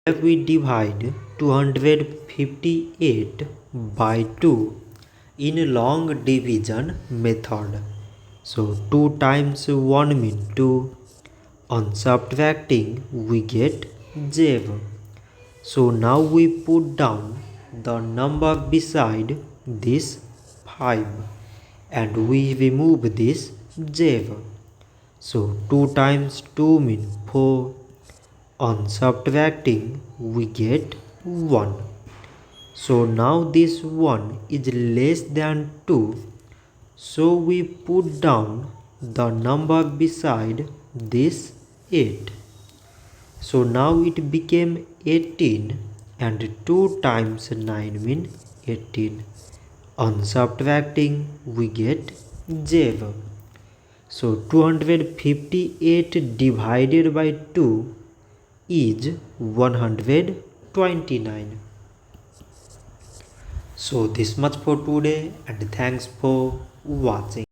If we divide 258 by 2 in long division method. So 2 times 1 means 2. On subtracting we get 0. So now we put down the number beside this 5 and we remove this 0. So 2 times 2 means 4. On subtracting we get 1. So now this 1 is less than 2. So we put down the number beside this 8. So now it became 18 and 2 times 9 means 18. On subtracting we get 0. So 258 divided by 2 is 129. So this much for today and thanks for watching.